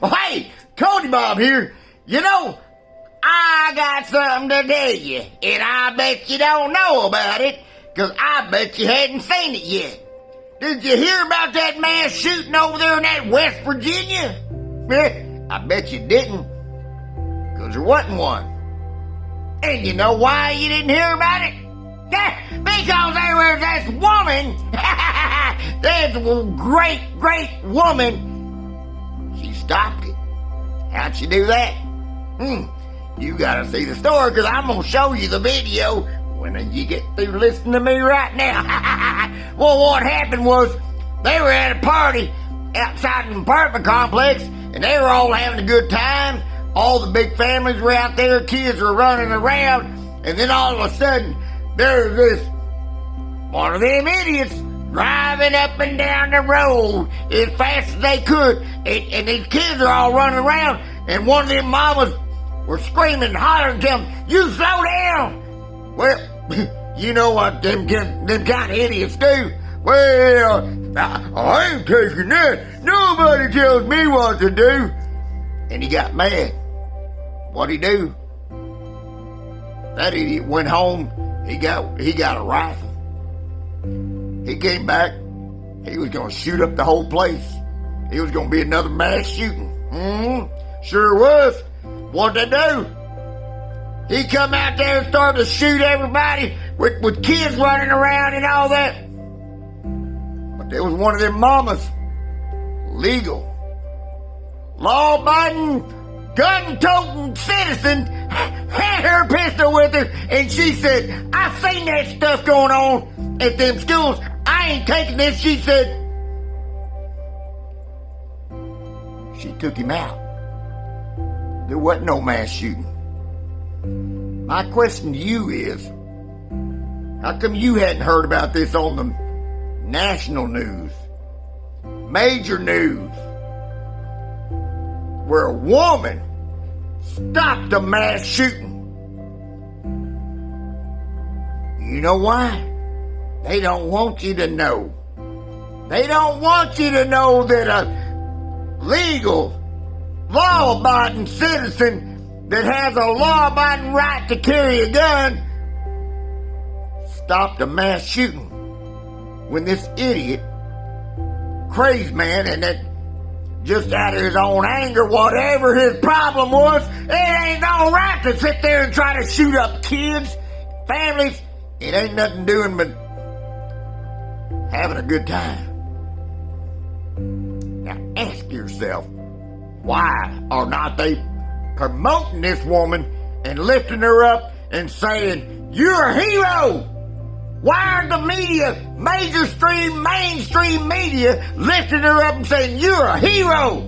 Well, hey, Cody Bob here. You know, I got something to tell you, and I bet you don't know about it, because I bet you hadn't seen it yet. Did you hear about that mass shooting over there in that West Virginia? I bet you didn't, because there wasn't one. And you know why you didn't hear about it? Because there was this woman, this great woman, she stopped it. How'd she do that? You gotta see the story, because I'm gonna show you the video when you get through listening to me right now. Well, what happened was, they were at a party outside an apartment complex, and they were all having a good time. All the big families were out there, kids were running around, and then all of a sudden, there's this one of them idiots driving up and down the road as fast as they could, and these kids are all running around, and one of them mamas were screaming and hollering to them, "You slow down!" Well, you know what them kind of idiots do. Well, I ain't taking that. Nobody tells me what to do. And he got mad. What'd he do? That idiot went home. He got a rifle. He came back. He was gonna shoot up the whole place. It was gonna be another mass shooting. Sure was. What'd they do? He come out there and started to shoot everybody with kids running around and all that. But there was one of them mamas, legal, law-abiding, gun-toting citizen, had her pistol with her, and she said, "I seen that stuff going on at them schools. I ain't taking this," she said. She took him out. There wasn't no mass shooting. My question to you is, how come you hadn't heard about this on the national news, major news, where a woman stopped a mass shooting? You know why? They don't want you to know. They don't want you to know that a legal, law-abiding citizen that has a law-abiding right to carry a gun stopped a mass shooting when this idiot, crazed man, and that just out of his own anger, whatever his problem was, it ain't all right to sit there and try to shoot up kids, families. It ain't nothing doing but having a good time. Now ask yourself, why are not they promoting this woman and lifting her up and saying, "You're a hero"? Why are the media, mainstream media, lifting her up and saying, "You're a hero"?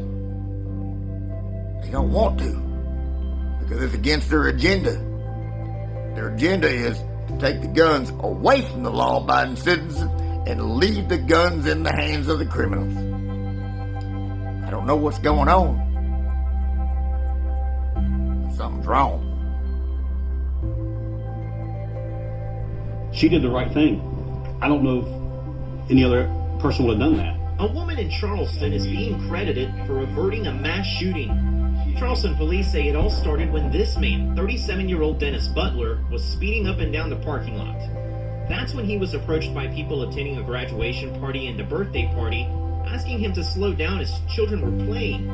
They don't want to, because it's against their agenda. Their agenda is to take the guns away from the law-abiding citizens and leave the guns in the hands of the criminals. I don't know what's going on. Something's wrong. She did the right thing. I don't know if any other person would have done that. A woman in Charleston is being credited for averting a mass shooting. Charleston police say it all started when this man, 37-year-old Dennis Butler, was speeding up and down the parking lot. That's when he was approached by people attending a graduation party and a birthday party, asking him to slow down as children were playing.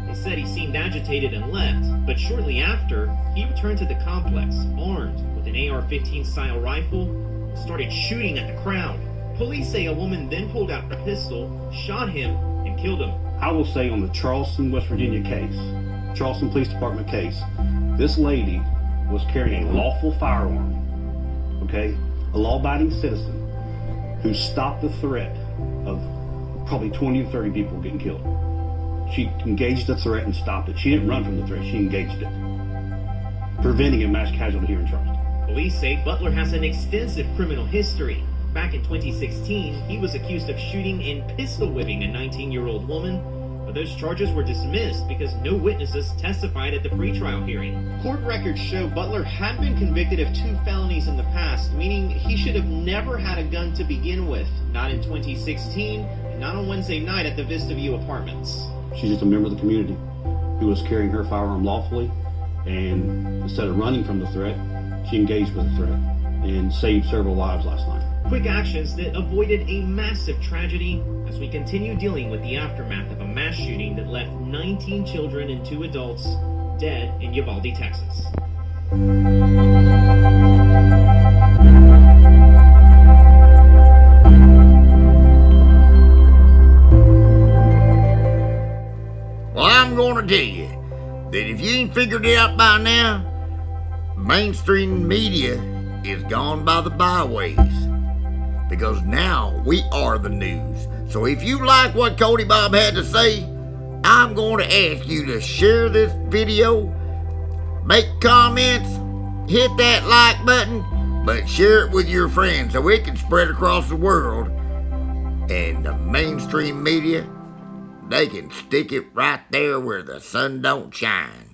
They said he seemed agitated and left, but shortly after, he returned to the complex, armed with an AR-15 style rifle, and started shooting at the crowd. Police say a woman then pulled out a pistol, shot him, and killed him. I will say on the Charleston, West Virginia case, Charleston Police Department case, this lady was carrying a lawful firearm, okay? A law-abiding citizen who stopped the threat of probably 20 to 30 people getting killed. She engaged the threat and stopped it. She didn't run from the threat, she engaged it, preventing a mass casualty here in Charleston. Police say Butler has an extensive criminal history. Back in 2016, he was accused of shooting and pistol whipping a 19-year-old woman, but those charges were dismissed because no witnesses testified at the pretrial hearing. Court records show Butler had been convicted of 2 felonies in the past, meaning he should have never had a gun to begin with. Not in 2016, and not on Wednesday night at the Vista View Apartments. She's just a member of the community. who was carrying her firearm lawfully, and instead of running from the threat, she engaged with the threat and saved several lives last night. Quick actions that avoided a massive tragedy as we continue dealing with the aftermath of a mass shooting that left 19 children and 2 adults dead in Uvalde, Texas. Well, I'm gonna tell you that if you ain't figured it out by now, mainstream media is gone by the byways. Because now we are the news. So if you like what Cody Bob had to say, I'm going to ask you to share this video, make comments, hit that like button, but share it with your friends so it can spread across the world. And the mainstream media, they can stick it right there where the sun don't shine.